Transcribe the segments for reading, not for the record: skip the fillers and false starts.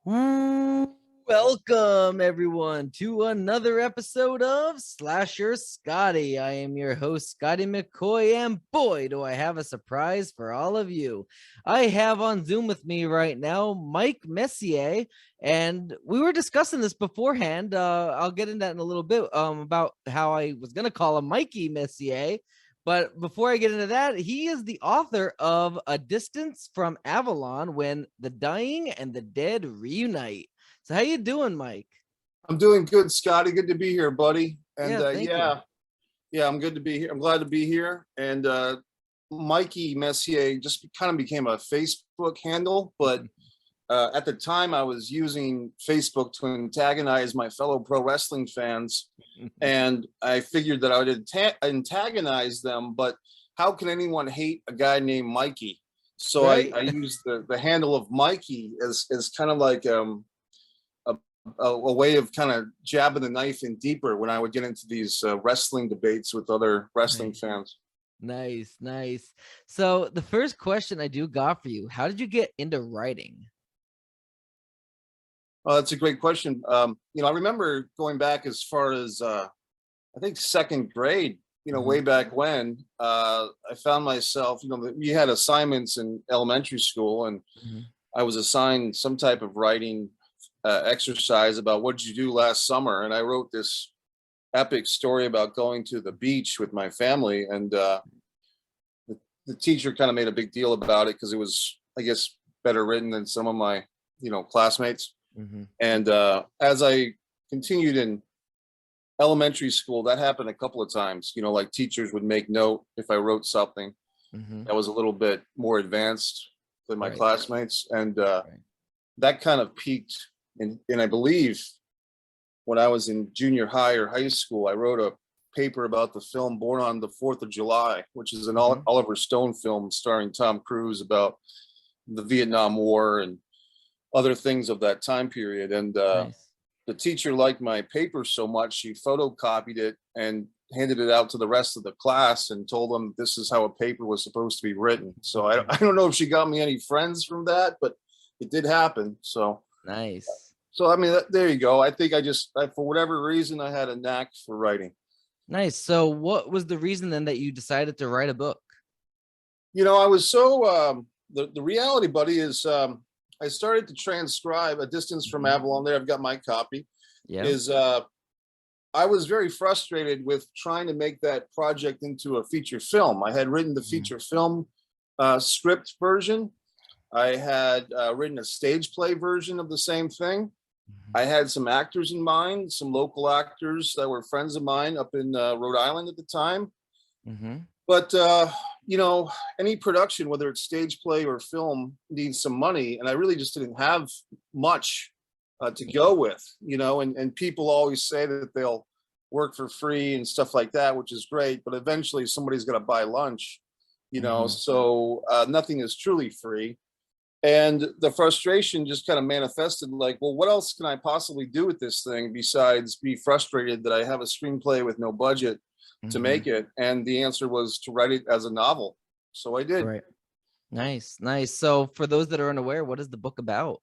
Mm, Welcome, everyone, to another episode of Slasher Scotty. I am your host, Scotty McCoy, and boy, do I have a surprise for all of you. I have on Zoom with me right now Mike Messier, and we were discussing this beforehand. I'll get into that in a little bit about how I was going to call him Mikey Messier. But before I get into that, he is the author of A Distance From Avalon, When the Dying and the Dead Reunite. So how you doing, Mike? I'm doing good, Scotty. Good to be here, buddy. And Yeah, thank you. yeah, I'm good to be here. I'm glad to be here. And Mikey Messier just kind of became a Facebook handle, but at the time I was using Facebook to antagonize my fellow pro wrestling fans, and I figured that I would antagonize them. But how can anyone hate a guy named Mikey? So Right? I used the handle of Mikey as kind of like a way of kind of jabbing the knife in deeper when I would get into these wrestling debates with other wrestling Nice, fans. nice, nice. So the first question I do got for you, how did you get into writing? That's a great question. I remember going back as far as I think second grade. Way Mhm, back when I found myself. We had assignments in elementary school, and mhm. I was assigned some type of writing exercise about what did you do last summer, and I wrote this epic story about going to the beach with my family, and the teacher kind of made a big deal about it because it was, I guess, better written than some of my classmates. Mhm. And as I continued in elementary school, that happened a couple of times. Like teachers would make note if I wrote something Mhm. that was a little bit more advanced than my Right. classmates, and Right. that kind of peaked in I believe when I was in junior high or high school. I wrote a paper about the film Born on the 4th of July, which is an Mhm. Oliver Stone film starring Tom Cruise about the Vietnam War and other things of that time period. And Nice. the teacher liked my paper so much, she photocopied it and handed it out to the rest of the class and told them this is how a paper was supposed to be written. So I don't know if she got me any friends from that, but it did happen. Nice. So I mean, there you go. I think for whatever reason, I had a knack for writing. Nice. So what was the reason then that you decided to write a book? I was so the reality, buddy, is I started to transcribe A Distance from Mhm. Avalon. There, I've got my copy. Yeah. Is I was very frustrated with trying to make that project into a feature film. I had written the Mhm. feature film script version. I had written a stage play version of the same thing. Mhm. I had some actors in mind, some local actors that were friends of mine up in Rhode Island at the time. Mhm. But you know, any production, whether it's stage play or film, needs some money, and I really just didn't have much to Yeah. go with. And people always say that they'll work for free and stuff like that, which is great, but eventually somebody's going to buy lunch. Mhm. So nothing is truly free. And the frustration just kind of manifested like, well, what else can I possibly do with this thing besides be frustrated that I have a screenplay with no budget to Mhm. make it? And the answer was to write it as a novel. So I did. Right. Nice. Nice. So for those that are unaware, what is the book about?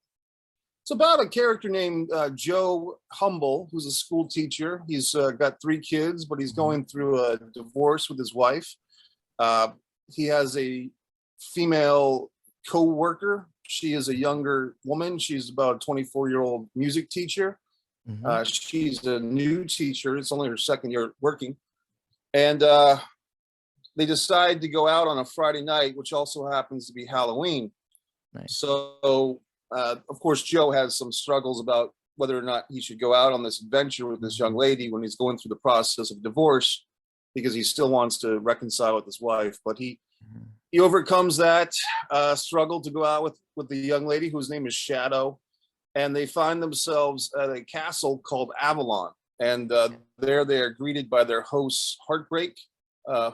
It's about a character named Joe Humble, who's a school teacher. He's got 3 kids, but he's Mhm. going through a divorce with his wife. Uh, he has a female co-worker. She is a younger woman. She's about a 24-year-old music teacher. Mhm. She's a new teacher. It's only her second year working. And they decide to go out on a Friday night, which also happens to be Halloween. Nice. So, of course, Joe has some struggles about whether or not he should go out on this adventure with this young Mhm. lady when he's going through the process of divorce, because he still wants to reconcile with his wife. But Mhm. he overcomes that struggle to go out with the young lady whose name is Shadow, and they find themselves at a castle called Avalon. And there they are greeted by their host, Heartbreak,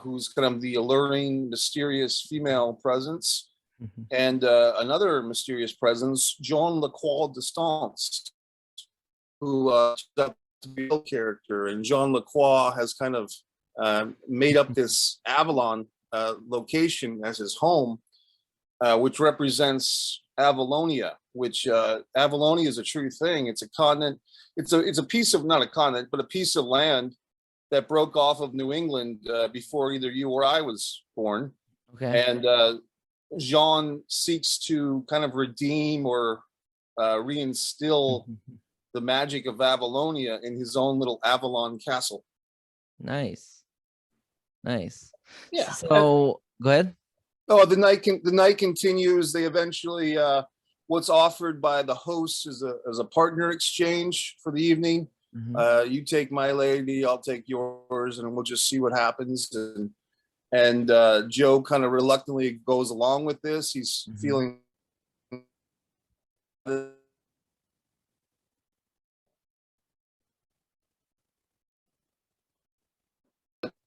who's kind of the alluring, mysterious female presence, Mhm. and another mysterious presence, John Lacroix Distance, who is to be a character. And John Lacroix has kind of made up this Avalon location as his home, which represents Avalonia, which Avalonia is a true thing. It's a continent. It's a piece of, not a continent, but a piece of land that broke off of New England before either you or I was born. Okay. And Jean seeks to kind of redeem or reinstill the magic of Avalonia in his own little Avalon castle. Nice. Yeah. So go ahead. Oh, the night continues. They eventually, what's offered by the host is a partner exchange for the evening. You take my lady, I'll take yours, and we'll just see what happens. And Joe kind of reluctantly goes along with this. He's feeling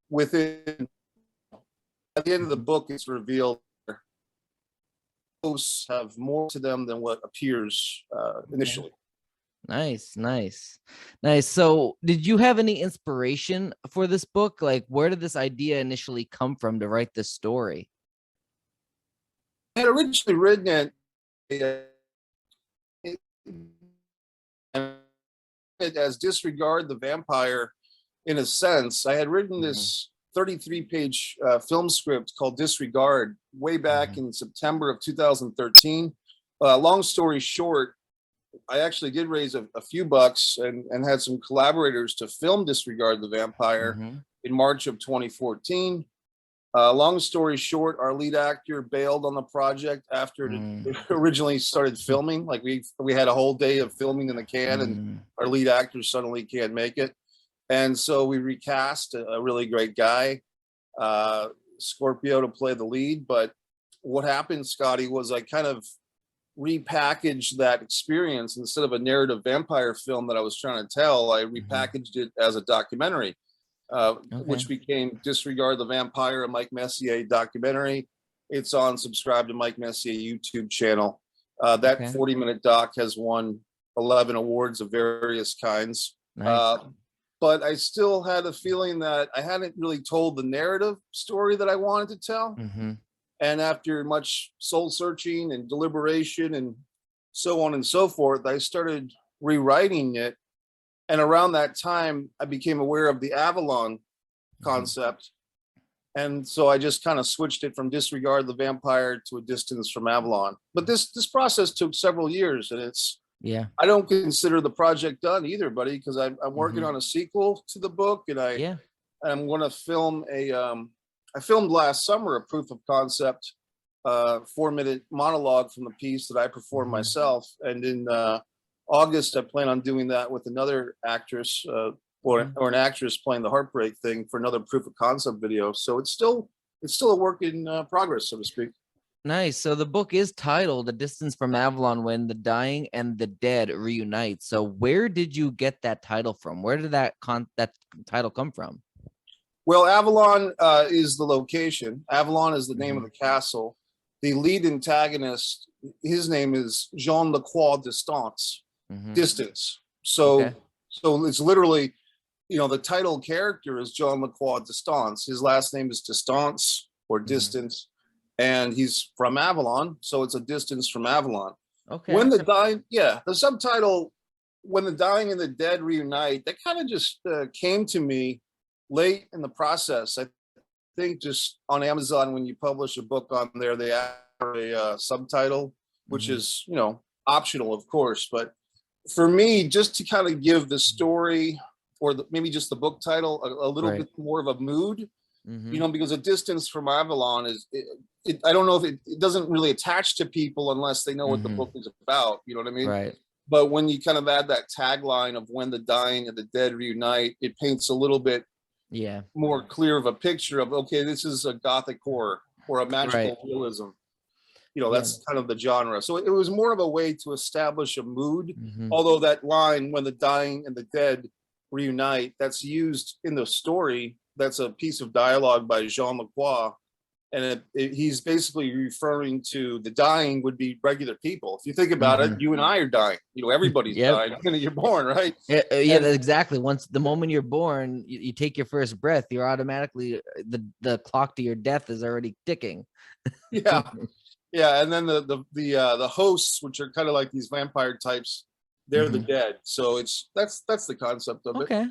within. At the end of the book, it's revealed hosts have more to them than what appears initially. Nice. So did you have any inspiration for this book? Like, where did this idea initially come from to write this story? I had originally written it as Disregard the Vampire. In a sense, I had written this 33-page film script called Disregard way back in September of 2013. Long story short, I actually did raise a few bucks and had some collaborators to film Disregard the Vampire in March of 2014. Long story short, our lead actor bailed on the project after it originally started filming. Like we had a whole day of filming in the can, and our lead actor suddenly can't make it. And so we recast a really great guy, Scorpio, to play the lead. But what happened, Scotty, was I kind of repackaged that experience. Instead of a narrative vampire film that I was trying to tell, I repackaged it as a documentary, which became Disregard the Vampire, a Mike Messier documentary. It's on Subscribe to Mike Messier YouTube channel. That 40-minute doc has won 11 awards of various kinds. Nice. But I still had a feeling that I hadn't really told the narrative story that I wanted to tell. And after much soul searching and deliberation and so on and so forth, I started rewriting it. And around that time, I became aware of the Avalon concept. And so I just kind of switched it from Disregard the Vampire to A Distance from Avalon. But this process took several years, and I don't consider the project done either, buddy, because I'm working on a sequel to the book, and I'm going to film I filmed last summer a proof of concept 4-minute monologue from the piece that I performed myself. And in August, I plan on doing that with another actress or an actress playing the heartbreak thing for another proof of concept video. So it's still a work in progress, so to speak. Nice. So the book is titled A Distance from Avalon, When the Dying and the Dead Reunite. So where did you get that title from? Where did that title come from? Well, Avalon is the location. Avalon is the name of the castle. The lead antagonist, his name is Jean Lacroix Distance, distance. So it's literally, the title character is Jean Lacroix Distance. His last name is Distance or Distance. And he's from Avalon, so it's A Distance from Avalon. When the dying, the subtitle, When the Dying and the Dead Reunite, that kind of just came to me late in the process. I think just on Amazon, when you publish a book on there, they add a subtitle, which is, optional, of course. But for me, just to kind of give the story or maybe just the book title a little bit more of a mood, because A Distance from Avalon is, I don't know if it doesn't really attach to people unless they know what the book is about. You know what I mean? Right. But when you kind of add that tagline of When the Dying and the Dead Reunite, it paints a little bit more clear of a picture of, okay, this is a gothic horror or a magical realism. That's kind of the genre. So it was more of a way to establish a mood. Although that line, When the Dying and the Dead Reunite, that's used in the story. That's a piece of dialogue by Jean Lacroix. And he's basically referring to the dying would be regular people. If you think about it, you and I are dying. Everybody's dying when you're born, right? Yeah, exactly. Once the moment you're born, you take your first breath, you're automatically the clock to your death is already ticking. Yeah, and then the hosts, which are kind of like these vampire types, they're the dead. So that's the concept of it. Okay.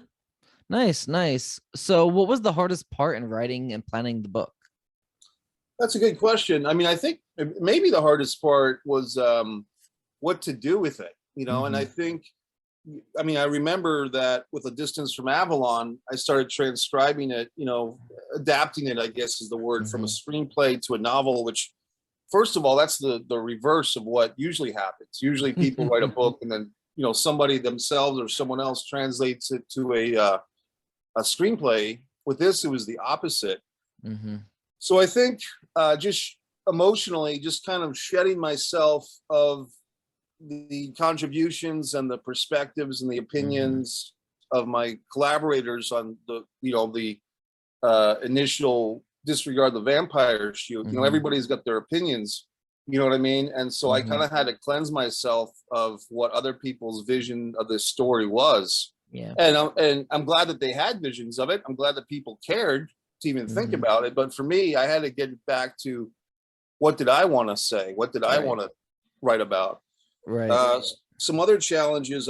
Nice. So what was the hardest part in writing and planning the book? That's a good question. I mean, I think maybe the hardest part was what to do with it, and I think, I mean, I remember that with A Distance from Avalon, I started transcribing it, adapting it, I guess is the word, from a screenplay to a novel, which, first of all, that's the reverse of what usually happens. Usually people write a book and then, somebody themselves or someone else translates it to a screenplay. With this, it was the opposite. So I think just emotionally, just kind of shedding myself of the contributions and the perspectives and the opinions of my collaborators on the initial Disregard the Vampire shoot. Everybody's got their opinions, you know what I mean? And so I kind of had to cleanse myself of what other people's vision of this story was. Yeah. And I'm glad that they had visions of it. I'm glad that people cared to even think about it. But for me, I had to get back to, what did I want to say? What did I want to write about? Right. Some other challenges,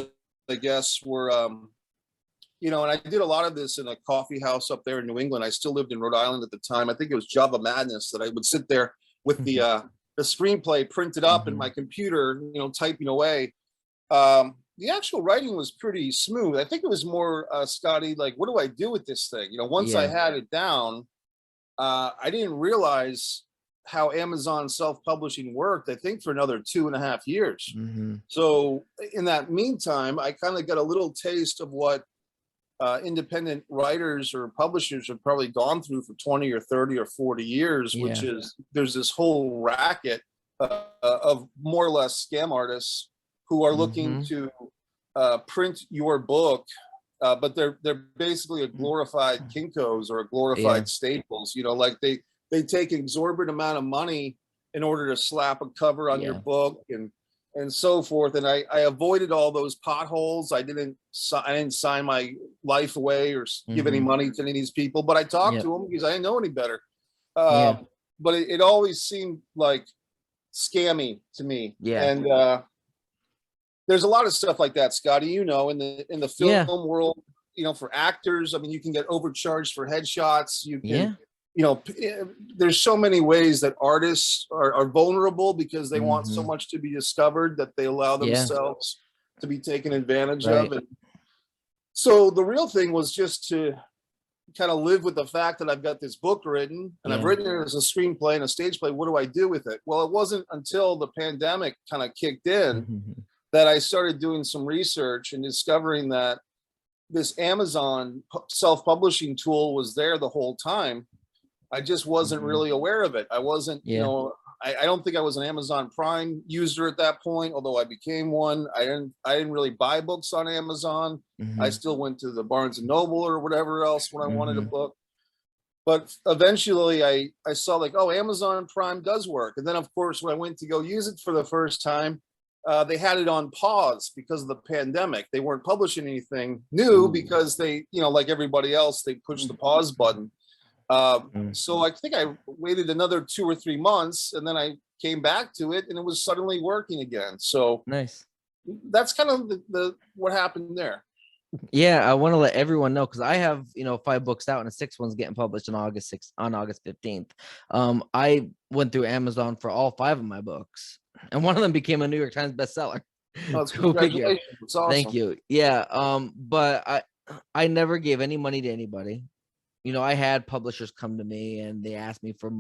I guess, were, and I did a lot of this in a coffee house up there in New England. I still lived in Rhode Island at the time. I think it was Java Madness that I would sit there with the screenplay printed up in my computer, typing away. The actual writing was pretty smooth. I think it was more, Scotty, like, what do I do with this thing? Once I had it down, I didn't realize how Amazon self-publishing worked, I think, for another 2.5 years. So in that meantime, I kind of got a little taste of what independent writers or publishers have probably gone through for 20 or 30 or 40 years, which is, there's this whole racket of more or less scam artists who are looking to print your book, but they're basically a glorified Kinko's or a glorified Staples. Like they take exorbitant amount of money in order to slap a cover on your book and so forth. And I avoided all those potholes. I didn't sign my life away or give any money to any of these people, but I talked to them because I didn't know any better. But it always seemed like scammy to me. And there's a lot of stuff like that, Scotty, in the film world, for actors. I mean, you can get overcharged for headshots. You can, there's so many ways that artists are vulnerable because they want so much to be discovered that they allow themselves to be taken advantage of. And so the real thing was just to kind of live with the fact that I've got this book written and I've written it as a screenplay and a stage play. What do I do with it? Well, it wasn't until the pandemic kind of kicked in that I started doing some research and discovering that this Amazon self-publishing tool was there the whole time. I just wasn't really aware of it. I wasn't, I don't think I was an Amazon Prime user at that point, although I became one. I didn't really buy books on Amazon. I still went to the Barnes and Noble or whatever else when I wanted a book. But eventually I saw like, oh, Amazon Prime does work. And then of course, when I went to go use it for the first time, they had it on pause because of the pandemic. They weren't publishing anything new because they, like everybody else, they pushed the pause button. So I think I waited another 2 or 3 months and then I came back to it and it was suddenly working again. So nice. That's kind of the what happened there. Yeah, I want to let everyone know because I have 5 books out and a 6th one's getting published on August 15th. I went through Amazon for all 5 of my books, and one of them became a New York Times bestseller. Oh, congratulations. It's awesome. Thank you. Yeah. But I never gave any money to anybody. I had publishers come to me and they asked me for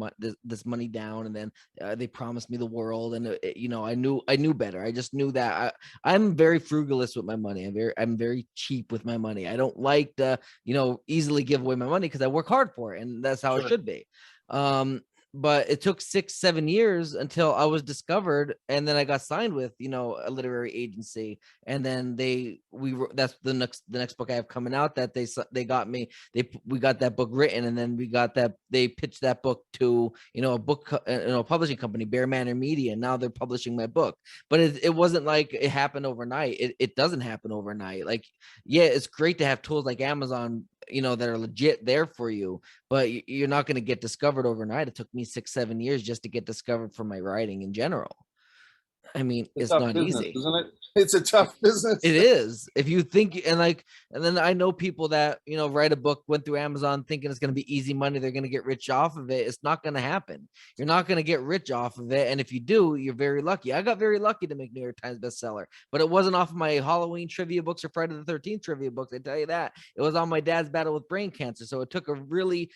this money down, and then they promised me the world. And I knew better. I just knew that I'm very frugalist with my money. I'm very cheap with my money. I don't like to easily give away my money because I work hard for it, and that's how it should be. But it took 6-7 years until I was discovered, and then I got signed with a literary agency, and then that's the next book I have coming out that they got me. We got that book written, and then they pitched that book to a publishing company, Bear Manor Media, and now they're publishing my book. But it wasn't like it happened overnight. It doesn't happen overnight. Like, yeah, it's great to have tools like Amazon that are legit there for you, but you're not going to get discovered overnight. It took me 6-7 years just to get discovered for my writing in general. I mean, it's not business, easy, isn't it? It's a tough business. It is. If you think, and then I know people that, write a book, went through Amazon thinking it's going to be easy money. They're going to get rich off of it. It's not going to happen. You're not going to get rich off of it. And if you do, you're very lucky. I got very lucky to make New York Times bestseller, but it wasn't off of my Halloween trivia books or Friday the 13th trivia books. I tell you that. It was on my dad's battle with brain cancer. So it took a really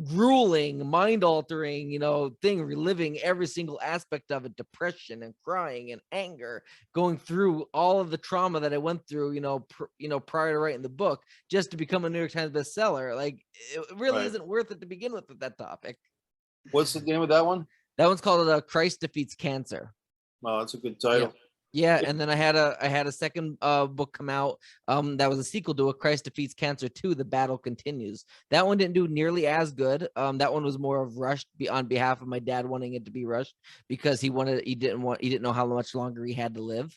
grueling, mind-altering, thing, reliving every single aspect of it, depression and crying and anger, going through all of the trauma that I went through, prior to writing the book, just to become a New York Times bestseller. Like, it really isn't worth it to begin with that topic. What's the name of that one? That one's called Christ Defeats Cancer. Oh, that's a good title. Yeah, and then I had a second book come out that was a sequel to Christ Defeats Cancer 2, The Battle Continues. That one didn't do nearly as good. That one was more of rushed on behalf of my dad wanting it to be rushed because he didn't know how much longer he had to live.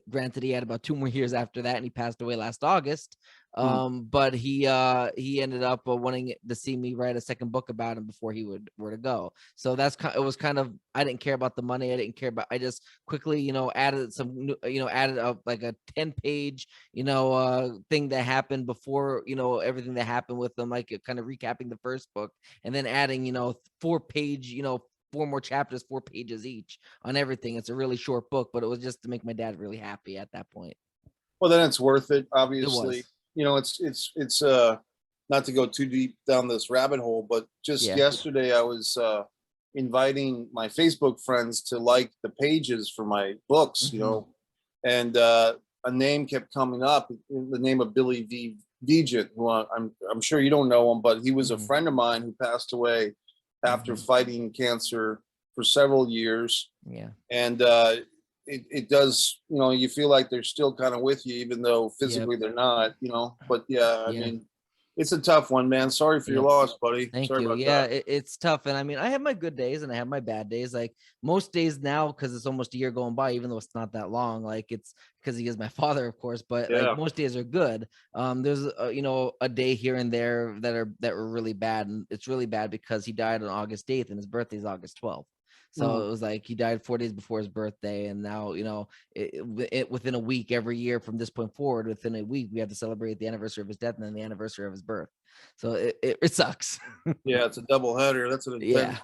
Granted, he had about 2 more years after that, and he passed away last August. But he ended up wanting to see me write a second book about him before he were to go. So it was kind of, I didn't care about the money. I just quickly, added some, added up like a 10-page, thing that happened before, everything that happened with them, like kind of recapping the first book, and then adding, 4-page, 4 more chapters, 4 pages each on everything. It's a really short book, but it was just to make my dad really happy at that point. Well, then it's worth it, obviously. It's not to go too deep down this rabbit hole, but just yesterday I was inviting my Facebook friends to like the pages for my books, and a name kept coming up, the name of Billy V. Vigent, who I'm sure you don't know him, but he was a friend of mine who passed away after fighting cancer for several years. Yeah. And it does, you feel like they're still kind of with you, even though physically they're not, but I mean, it's a tough one, man. Sorry for your loss, buddy. Thank you. It's tough. And I mean, I have my good days and I have my bad days. Like most days now, because it's almost a year going by, even though it's not that long, like it's because he is my father, of course, but like most days are good. There's a day here and there that were really bad, and it's really bad because he died on August 8th and his birthday is August 12th. So it was like he died 4 days before his birthday, and now within a week every year from this point forward, within a week we have to celebrate the anniversary of his death and then the anniversary of his birth. So it sucks. Yeah, it's a double header. That's an intense.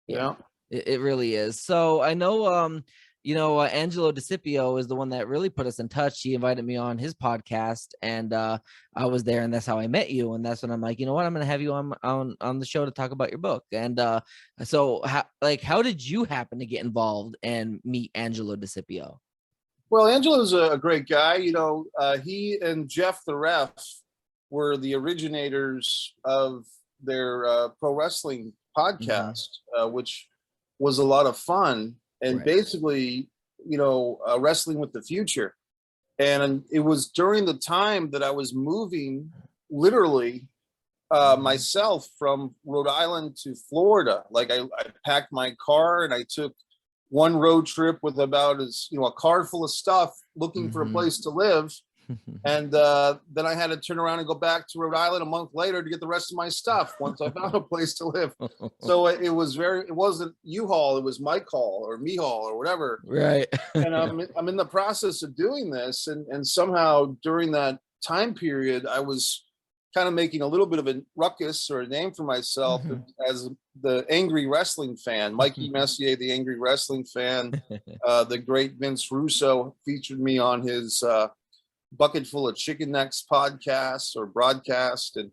Yeah. It really is. So I know Angelo DeCipio is the one that really put us in touch. He invited me on his podcast, and I was there, and that's how I met you. And that's when I'm like, you know what, I'm going to have you on the show to talk about your book. And so how did you happen to get involved and meet Angelo DeCipio? Well, Angelo's a great guy. He and Jeff the Ref were the originators of their pro wrestling podcast, which was a lot of fun. And basically, wrestling with the future. And it was during the time that I was moving literally myself from Rhode Island to Florida. Like I packed my car and I took one road trip with about a car full of stuff looking for a place to live. And then I had to turn around and go back to Rhode Island a month later to get the rest of my stuff once I found a place to live. So it wasn't U-Haul, it was Mike Haul or Me Haul or whatever. Right. And I'm in the process of doing this. And somehow during that time period, I was kind of making a little bit of a ruckus or a name for myself as the angry wrestling fan. Mikey Messier, the angry wrestling fan. The great Vince Russo featured me on his Bucket Full of Chicken Necks podcast or broadcast, and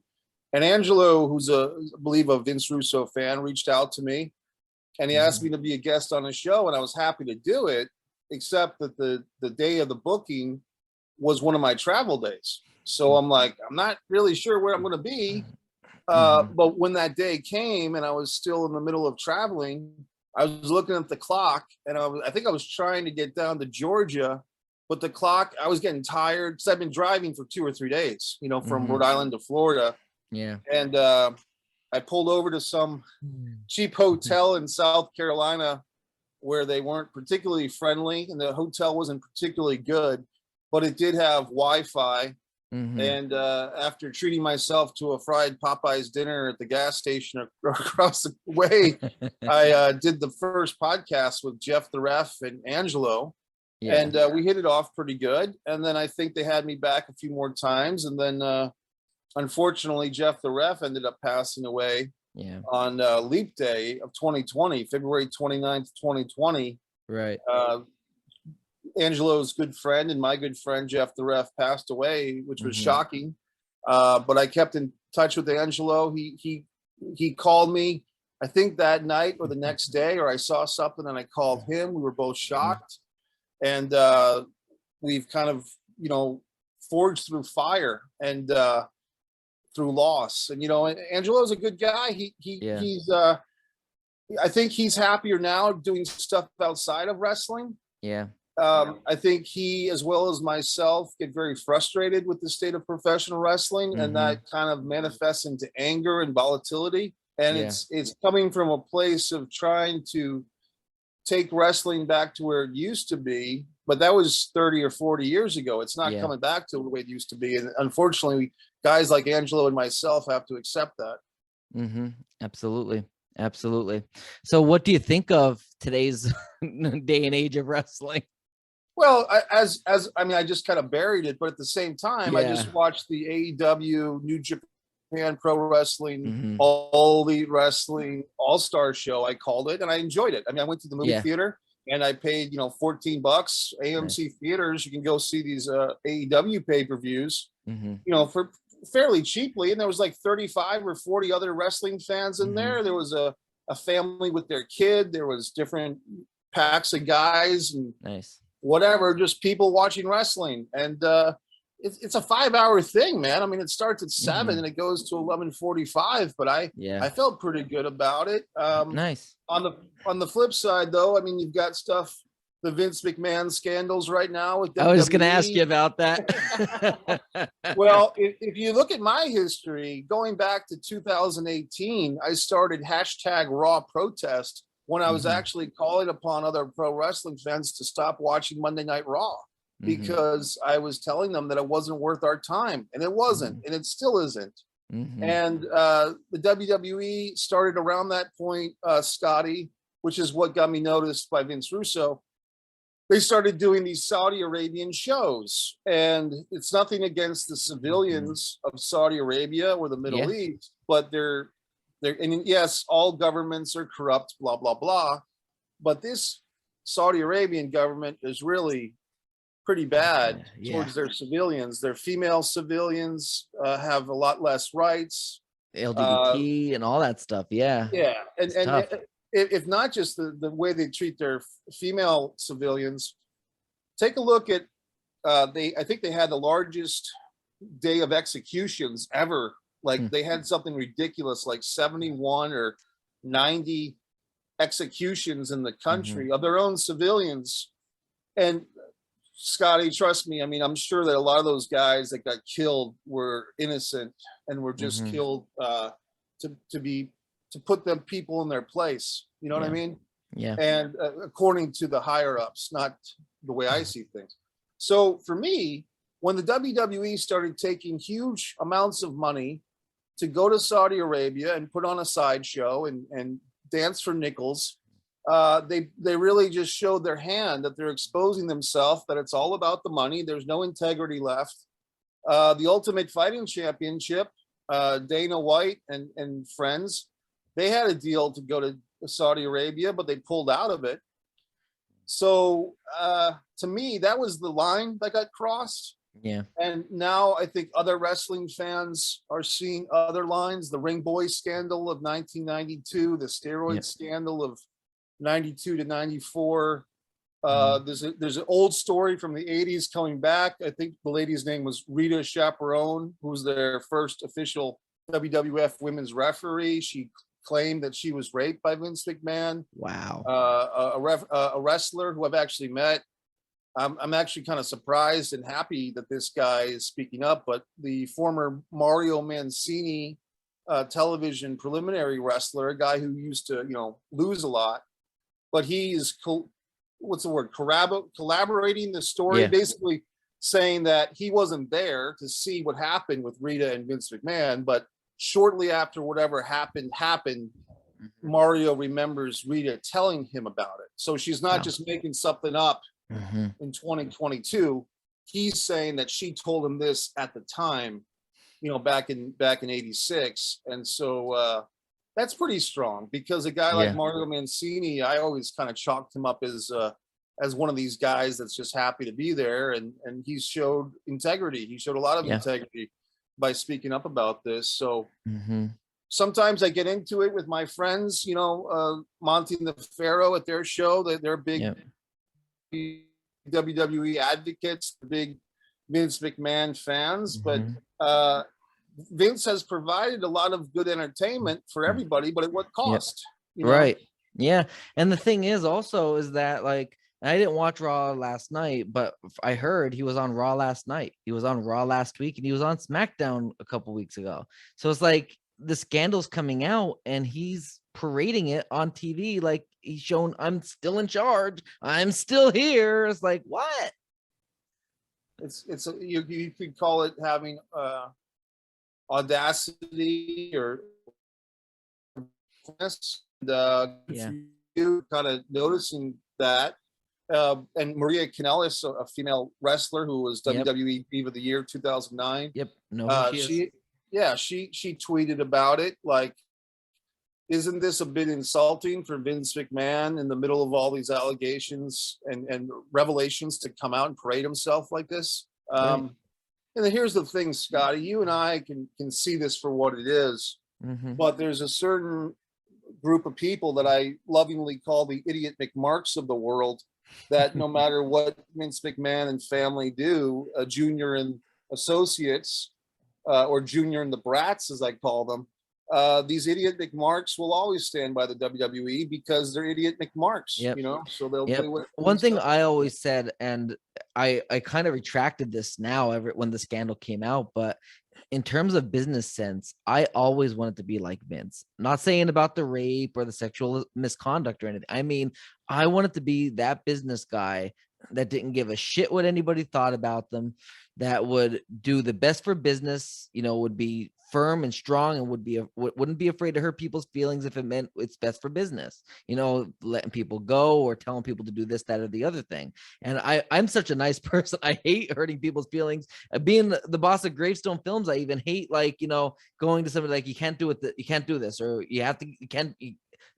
Angelo, who's I believe a Vince Russo fan, reached out to me and he asked me to be a guest on his show, and I was happy to do it, except that the day of the booking was one of my travel days. So I'm like, I'm not really sure where I'm going to be. But when that day came and I was still in the middle of traveling, I was looking at the clock, and I think I was trying to get down to Georgia. But the clock, I was getting tired because I've been driving for 2 or 3 days, from Rhode Island to Florida. Yeah. And I pulled over to some cheap hotel in South Carolina where they weren't particularly friendly, and the hotel wasn't particularly good, but it did have Wi-Fi. And after treating myself to a fried Popeyes dinner at the gas station across the way, I did the first podcast with Jeff the Ref and Angelo. Yeah. And we hit it off pretty good. And then I think they had me back a few more times. And then unfortunately, Jeff the Ref ended up passing away on Leap Day of 2020, February 29th, 2020. Right. Angelo's good friend and my good friend, Jeff the Ref, passed away, which was shocking. But I kept in touch with Angelo. He called me, I think that night or the next day, or I saw something and I called him. We were both shocked. And we've kind of, forged through fire and through loss. And, Angelo's a good guy. He's I think he's happier now doing stuff outside of wrestling. Yeah. I think he, as well as myself, get very frustrated with the state of professional wrestling, and that kind of manifests into anger and volatility. And it's coming from a place of trying to take wrestling back to where it used to be, but that was 30 or 40 years ago. It's not coming back to the way it used to be. And unfortunately, guys like Angelo and myself have to accept that. Absolutely. Absolutely. So what do you think of today's day and age of wrestling? Well, I just kind of buried it, but at the same time, I just watched the AEW New Japan Pro Wrestling, All Elite Wrestling All-Star show, I called it, and I enjoyed it. I mean, I went to the movie theater and I paid, $14 AMC theaters. You can go see these AEW pay-per-views, for fairly cheaply. And there was like 35 or 40 other wrestling fans in there. There was a family with their kid. There was different packs of guys and whatever, just people watching wrestling. And it's a 5-hour thing, man. I mean, it starts at 7 and it goes to 11:45, but I felt pretty good about it. Nice. On the flip side, though, I mean, you've got stuff, the Vince McMahon scandals right now with WWE. I was going to ask you about that. Well, if you look at my history, going back to 2018, I started #Raw Protest when I was actually calling upon other pro wrestling fans to stop watching Monday Night Raw, because I was telling them that it wasn't worth our time, and it wasn't, and it still isn't. And the WWE started around that point, Scotty, which is what got me noticed by Vince Russo. They started doing these Saudi Arabian shows, and it's nothing against the civilians of Saudi Arabia or the Middle East, but they're, and yes, all governments are corrupt, blah, blah, blah. But this Saudi Arabian government is really pretty bad towards their civilians. Their female civilians have a lot less rights. LGBT and all that stuff. Yeah. Yeah. And if not just the way they treat their female civilians, take a look at, I think they had the largest day of executions ever. Like they had something ridiculous, like 71 or 90 executions in the country of their own civilians. And Scotty, trust me, I mean, I'm sure that a lot of those guys that got killed were innocent and were just killed to put them people in their place. You know what I mean? Yeah. And according to the higher ups, not the way I see things. So for me, when the WWE started taking huge amounts of money to go to Saudi Arabia and put on a sideshow and dance for nickels, they really just showed their hand, that they're exposing themselves, that it's all about the money. There's no integrity left. The Ultimate Fighting Championship, Dana White and friends, they had a deal to go to Saudi Arabia, but they pulled out of it. So to me, that was the line that got crossed. Yeah. And now I think other wrestling fans are seeing other lines. The Ring Boy scandal of 1992, the steroid scandal of 92 to 94. There's an old story from the 80s coming back. I think the lady's name was Rita Chaperone, who was their first official WWF women's referee. She claimed that she was raped by Vince McMahon. Wow. A wrestler who I've actually met. I'm actually kind of surprised and happy that this guy is speaking up, but the former Mario Mancini television preliminary wrestler, a guy who used to, lose a lot, but he is, collaborating the story. Basically, saying that he wasn't there to see what happened with Rita and Vince McMahon, but shortly after whatever happened, Mario remembers Rita telling him about it. So she's not just making something up in 2022. He's saying that she told him this at the time, back in '86. And so that's pretty strong, because a guy like Mario Mancini, I always kind of chalked him up as one of these guys that's just happy to be there, and he showed integrity. He showed a lot of integrity by speaking up about this. So sometimes I get into it with my friends, Monty and the Pharaoh at their show, that they're big WWE advocates, big Vince McMahon fans, but Vince has provided a lot of good entertainment for everybody, but at what cost? Right. Yeah. And the thing is also is that, like, I didn't watch Raw last night, but I heard he was on Raw last night. He was on Raw last week, and he was on SmackDown a couple weeks ago. So it's like the scandal's coming out, and he's parading it on TV, like he's shown, I'm still in charge, I'm still here. It's like, what? You could call it having audacity or you kind of noticing that. And Maria Kanellis, a female wrestler who was WWE Diva of the Year 2009. Yep. No, she tweeted about it, like, isn't this a bit insulting for Vince McMahon in the middle of all these allegations and revelations to come out and parade himself like this? And then here's the thing, Scotty, you and I can see this for what it is, but there's a certain group of people that I lovingly call the idiot McMarks of the world, that no matter what Vince McMahon and family do, Junior and Associates, or Junior and the Brats, as I call them, these idiot McMarks will always stand by the WWE because they're idiot McMarks, so they'll play with one thing I always said, and I kind of retracted this now when the scandal came out, but in terms of business sense, I always wanted to be like Vince. I'm not saying about the rape or the sexual misconduct or anything. I mean, I wanted to be that business guy that didn't give a shit what anybody thought about them, that would do the best for business, would be firm and strong, and wouldn't be afraid to hurt people's feelings if it meant it's best for business, letting people go or telling people to do this, that, or the other thing. And I'm such a nice person. I hate hurting people's feelings. Being the boss of Gravestone Films, I even hate, like, going to somebody like, you can't do it, you can't do this, or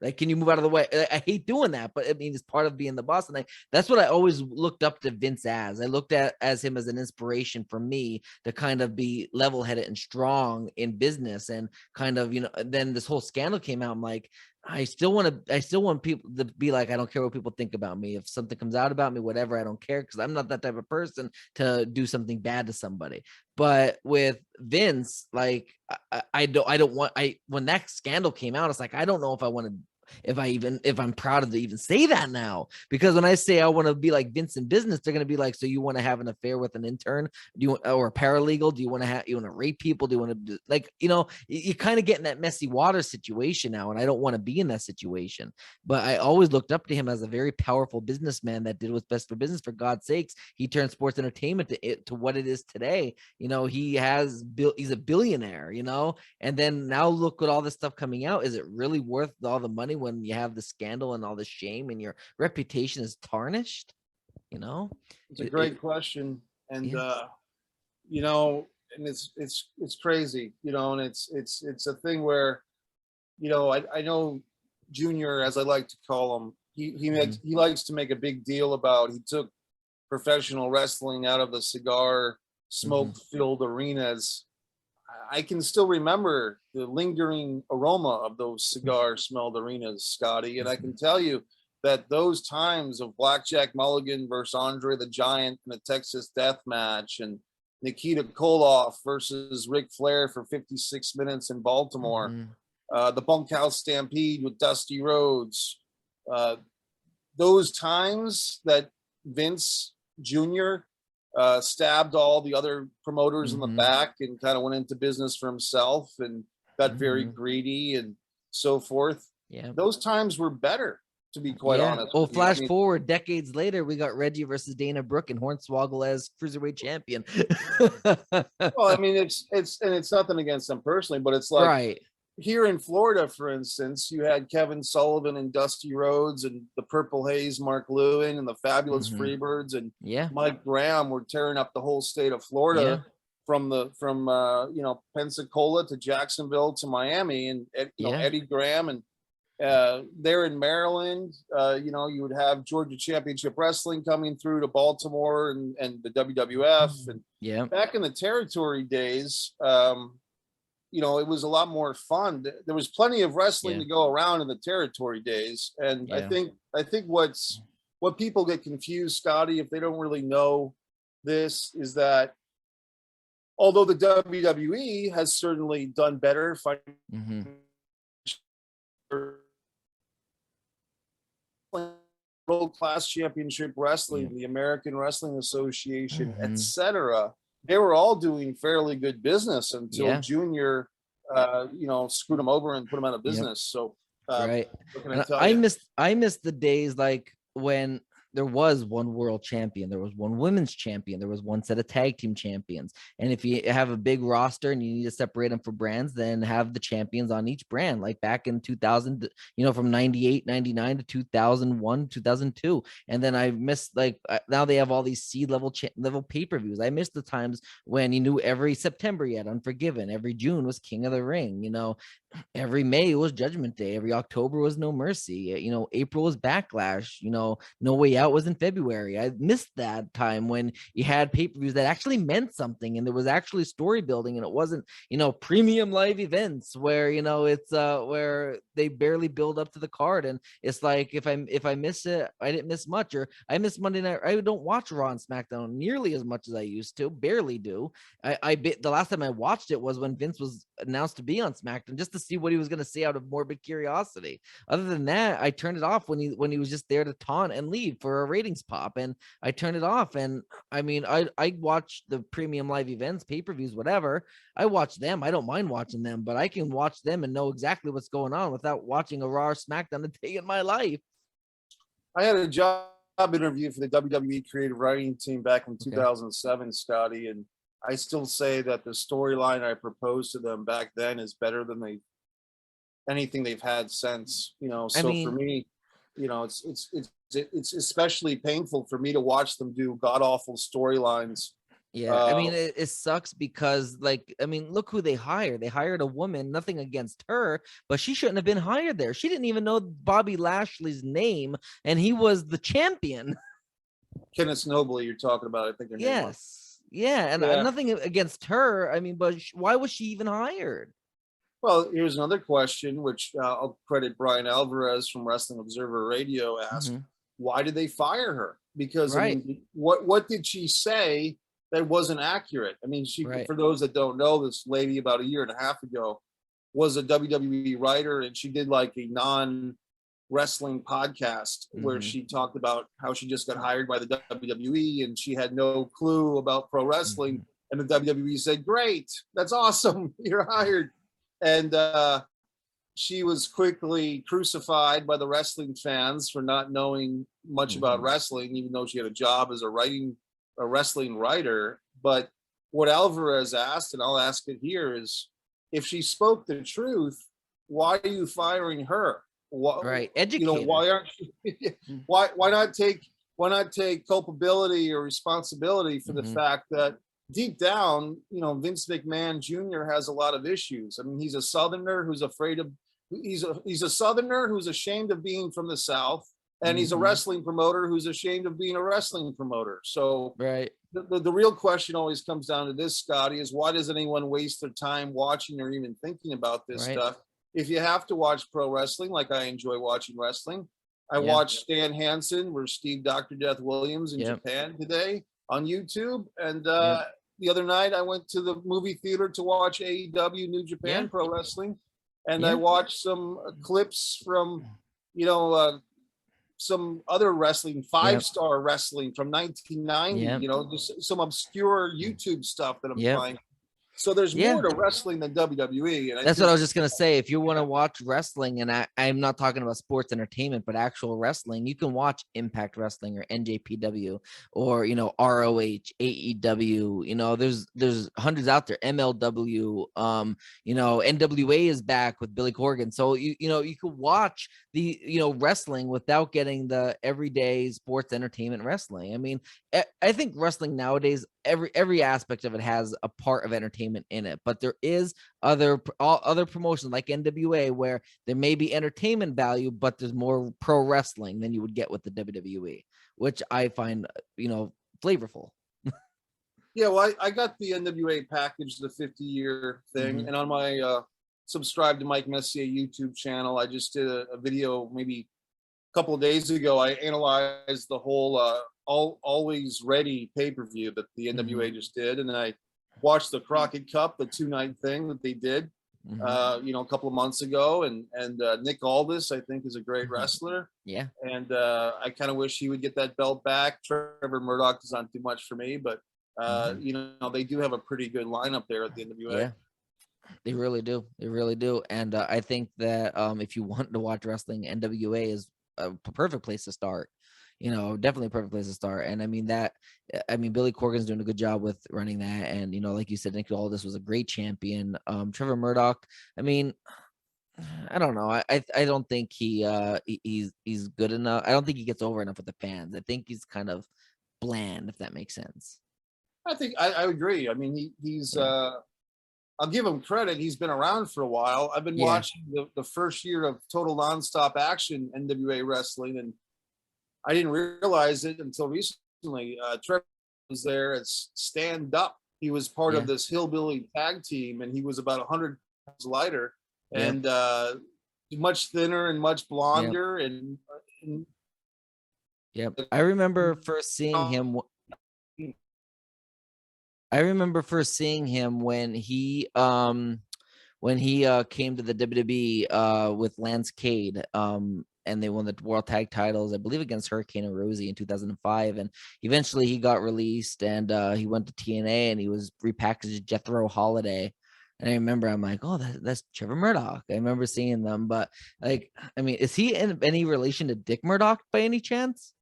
like, can you move out of the way? I hate doing that, but I mean, it's part of being the boss. And that's what I always looked up to Vince as. I looked at as him as an inspiration for me to kind of be level-headed and strong in business. And kind of, then this whole scandal came out. I'm like, I still want people to be like, I don't care what people think about me. If something comes out about me, whatever, I don't care, because I'm not that type of person to do something bad to somebody. But with Vince, like, when that scandal came out, it's like, I don't know if I want to, if I'm proud of to even say that now, because when I say I want to be like Vince in business, they're going to be like, so you want to have an affair with an intern? Or a paralegal? Do you want to rape people? Do you want to do, like, you kind of get in that messy water situation now. And I don't want to be in that situation, but I always looked up to him as a very powerful businessman that did what's best for business. For God's sakes, he turned sports entertainment to what it is today. He's a billionaire, and then now look at all this stuff coming out. Is it really worth all the money when you have the scandal and all the shame and your reputation is tarnished? It's a great question. And and it's crazy, and it's a thing where, I know Junior, as I like to call him, he likes to make a big deal about, he took professional wrestling out of the cigar smoke filled arenas. I can still remember the lingering aroma of those cigar smelled arenas, Scotty. And I can tell you that those times of Blackjack Mulligan versus Andre the Giant in the Texas Death Match, and Nikita Koloff versus Ric Flair for 56 minutes in Baltimore, the Bunkhouse Stampede with Dusty Rhodes, those times that Vince Jr. Stabbed all the other promoters in the back and kind of went into business for himself and got very greedy and so forth. Yeah, those times were better to be quite honest. Well, with you. I flash mean, forward decades later, we got Reggie versus Dana Brooke and Hornswoggle as cruiserweight champion. well, I mean, it's nothing against them personally, but it's like Right. here in Florida, for instance, you had Kevin Sullivan and Dusty Rhodes and the Purple Haze, Mark Lewin, and the Fabulous Freebirds and Mike Graham were tearing up the whole state of Florida from Pensacola to Jacksonville to Miami, and Eddie Graham and there in Maryland, you would have Georgia Championship Wrestling coming through to Baltimore and the WWF. And back in the territory days, it was a lot more fun. There was plenty of wrestling to go around in the territory days. And I think what people get confused, Scotty, if they don't really know this, is that although the WWE has certainly done better world-class championship wrestling, the American Wrestling Association, etc., they were all doing fairly good business until Junior, screwed them over and put them out of business. So, right. I missed the days like when there was one world champion, there was one women's champion, there was one set of tag team champions. And if you have a big roster and you need to separate them for brands, then have the champions on each brand, like back in 2000, from 98, 99 to 2001, 2002. And then I missed, now they have all these C-level level pay-per-views. I missed the times when you knew every September you had Unforgiven, every June was King of the Ring, every May was Judgment Day, every October was No Mercy, April was Backlash, No Way Out was in February. I missed that time when you had pay-per-views that actually meant something and there was actually story building, and it wasn't premium live events where it's where they barely build up to the card. And it's like if I miss it, I didn't miss much. Or I miss Monday night. I don't watch Raw and SmackDown nearly as much as I used to, barely do. The last time I watched it was when Vince was announced to be on SmackDown, just to see what he was going to say out of morbid curiosity. Other than that, I turned it off when he was just there to taunt and leave for a ratings pop, and I turned it off. And I mean, I watch the premium live events, pay-per-views, whatever. I watch them. I don't mind watching them, but I can watch them and know exactly what's going on without watching a Raw or SmackDown a day in my life. I had a job interview for the WWE creative writing team back in 2007, Scotty, and I still say that the storyline I proposed to them back then is better than anything they've had since. For me, it's especially painful for me to watch them do god awful storylines. It sucks because look who they hired. They hired a woman, nothing against her, but she shouldn't have been hired there. She didn't even know Bobby Lashley's name, and he was the champion. Kenneth Nobley, you're talking about, I think. Nothing against her. But why was she even hired? Well, here's another question, which I'll credit Brian Alvarez from Wrestling Observer Radio asked. Why did they fire her? Because what did she say that wasn't accurate? For those that don't know, this lady about a year and a half ago was a WWE writer, and she did like a non-wrestling podcast where she talked about how she just got hired by the WWE and she had no clue about pro wrestling. And the WWE said, "Great, that's awesome, you're hired." And she was quickly crucified by the wrestling fans for not knowing much about wrestling, even though she had a job as a wrestling writer. But what Alvarez asked, and I'll ask it here, is if she spoke the truth, why are you firing her? Educate. Why aren't you? Why not take culpability or responsibility for the fact that deep down, Vince McMahon Jr. has a lot of issues. He's a Southerner who's he's a Southerner who's ashamed of being from the South, and he's a wrestling promoter who's ashamed of being a wrestling promoter. So the real question always comes down to this, Scotty, is why does anyone waste their time watching or even thinking about this stuff? If you have to watch pro wrestling, like I enjoy watching wrestling, I watched Stan Hansen versus Steve Dr. Death Williams in Japan today on YouTube. And the other night I went to the movie theater to watch AEW New Japan Pro Wrestling. And I watched some clips from, some other wrestling, five-star wrestling from 1990, just some obscure YouTube stuff that I'm finding. So there's Yeah. more to wrestling than WWE. And That's what I was just gonna say. If you want to watch wrestling, and I'm not talking about sports entertainment, but actual wrestling, you can watch Impact Wrestling or NJPW or ROH, AEW. There's hundreds out there. MLW. NWA is back with Billy Corgan. So you could watch the wrestling without getting the everyday sports entertainment wrestling. I mean, I think wrestling nowadays, every aspect of it has a part of entertainment in it, but there is other promotions like NWA where there may be entertainment value, but there's more pro wrestling than you would get with the WWE, which I find flavorful. Yeah, well, I got the NWA package, the 50-year thing, and on my subscribe to Mike Messier YouTube channel, I just did a video maybe a couple of days ago. I analyzed the whole Always Ready pay-per-view that the NWA just did, and I watched the Crockett Cup, the 2-night thing that they did, a couple of months ago, and Nick Aldis, I think, is a great wrestler. Yeah, and I kind of wish he would get that belt back. Trevor Murdoch is not too much for me, but they do have a pretty good lineup there at the NWA. Yeah, they really do. They really do. And I think that if you want to watch wrestling, NWA is a perfect place to start. Definitely a perfect place to start. And I mean Billy Corgan's doing a good job with running that. And like you said, Nick Aldis was a great champion. Trevor Murdoch, I mean, I don't know. I don't think he's good enough. I don't think he gets over enough with the fans. I think he's kind of bland, if that makes sense. I think I agree. I mean, he's I'll give him credit. He's been around for a while. I've been watching the first year of Total Nonstop Action NWA wrestling, and I didn't realize it until recently. Trevor was there as stand up. He was part of this hillbilly tag team, and he was about 100 pounds lighter and much thinner and much blonder. And I remember first seeing him. When he came to the WWE with Lance Cade. And they won the world tag titles, I believe, against Hurricane and Rosie in 2005. And eventually he got released, and he went to TNA, and he was repackaged as Jethro Holiday. And I remember I'm like, oh, that's Trevor Murdoch. I remember seeing them, but is he in any relation to Dick Murdoch by any chance?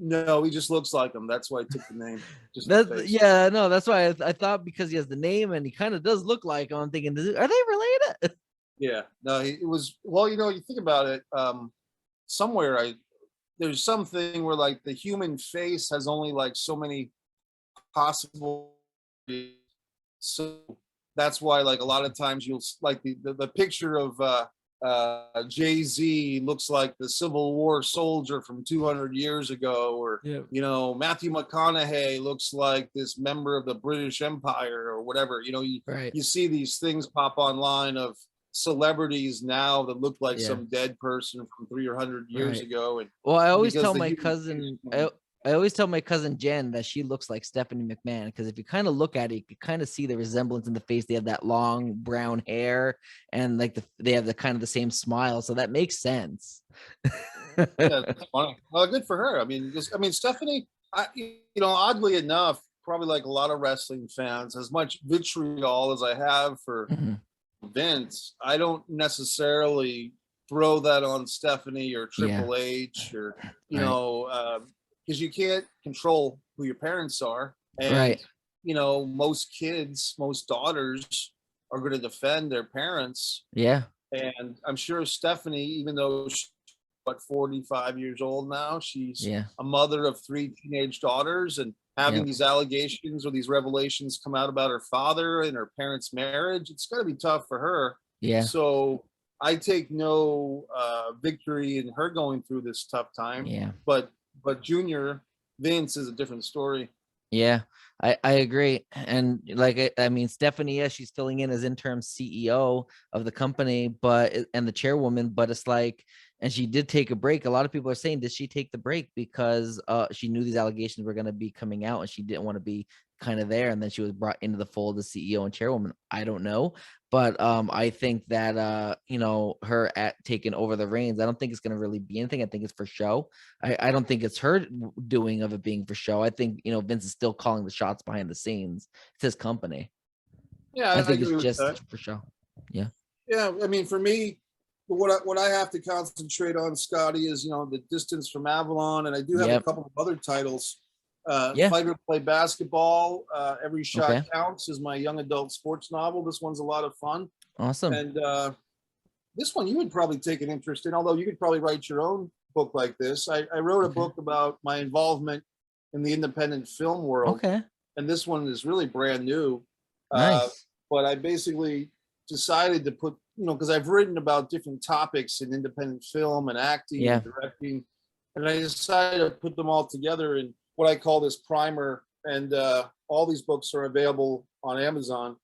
No, he just looks like him. That's why I took the name. That's why I thought, because he has the name and he kind of does look like him. I'm thinking, are they related? Yeah, no, it was, well, you think about it, somewhere there's something where like the human face has only like so many possible, so that's why like a lot of times you'll like the picture of Jay-Z looks like the Civil War soldier from 200 years ago, or Matthew McConaughey looks like this member of the British Empire or whatever. You see these things pop online of celebrities now that look like some dead person from 300 years ago. And well, I always tell my cousin, I always tell my cousin Jen that she looks like Stephanie McMahon, because if you kind of look at it, you can kind of see the resemblance in the face. They have that long brown hair, and like they have the kind of the same smile, so that makes sense. Yeah, that's funny. Well, good for her. I mean, Stephanie, oddly enough, probably like a lot of wrestling fans, as much vitriol as I have for Vince, I don't necessarily throw that on Stephanie or Triple H or because you can't control who your parents are, and most kids, most daughters are going to defend their parents. And I'm sure Stephanie, even though she's 45 years old now, she's a mother of 3 teenage daughters, and having these allegations or these revelations come out about her father and her parents' marriage, it's got to be tough for her. So I take no victory in her going through this tough time. But Junior Vince is a different story. I agree. And like, I mean, Stephanie, she's filling in as interim CEO of the company, and the chairwoman, but it's like, and she did take a break. A lot of people are saying, did she take the break because she knew these allegations were going to be coming out and she didn't want to be kind of there, and then she was brought into the fold as CEO and chairwoman? I don't know, but I think that her taking over the reins, I don't think it's going to really be anything. I think it's for show. I don't think it's her doing of it being for show. I think Vince is still calling the shots behind the scenes. It's his company. Yeah, I I think it's agree with just that. for sure. Yeah. Yeah, I mean, for me, what I have to concentrate on, Scotty, is The Distance from Avalon, and I do have a Yep. couple of other titles. Yeah. Fight or Play Basketball. Every Shot Okay. Counts is my young adult sports novel. This one's a lot of fun, Awesome. and this one you would probably take an interest in. Although you could probably write your own book like this. I wrote a book about my involvement in the independent film world, Okay. and this one is really brand new. Uh, Nice. but I basically decided to put, because I've written about different topics in independent film and acting Yeah. and directing, and I decided to put them all together in what I call this primer. And all these books are available on Amazon.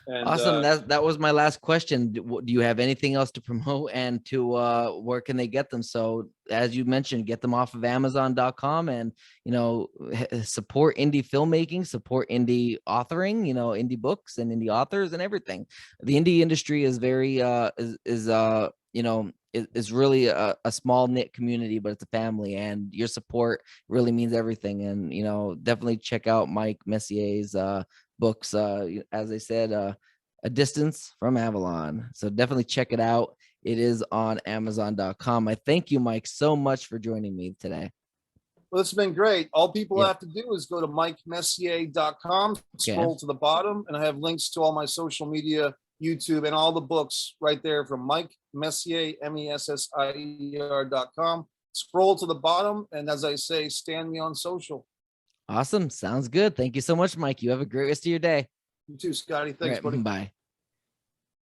And Awesome. That was my last question. Do you have anything else to promote, and to where can they get them? So as you mentioned, get them off of Amazon.com, and support indie filmmaking, support indie authoring, indie books and indie authors and everything. The indie industry is very is really a small knit community, but it's a family, and your support really means everything. And definitely check out Mike Messier's books. As I said, A Distance from Avalon. So definitely check it out. It is on Amazon.com. I thank you, Mike, so much for joining me today. Well, it's been great. All people Yep. have to do is go to mikemessier.com, scroll to the bottom, and I have links to all my social media, YouTube, and all the books right there from Mike Messier, MESSIER.com. Scroll to the bottom, and as I say, stand me on social. Awesome. Sounds good. Thank you so much, Mike. You have a great rest of your day. You too, Scotty. All Thanks, right. buddy. Bye.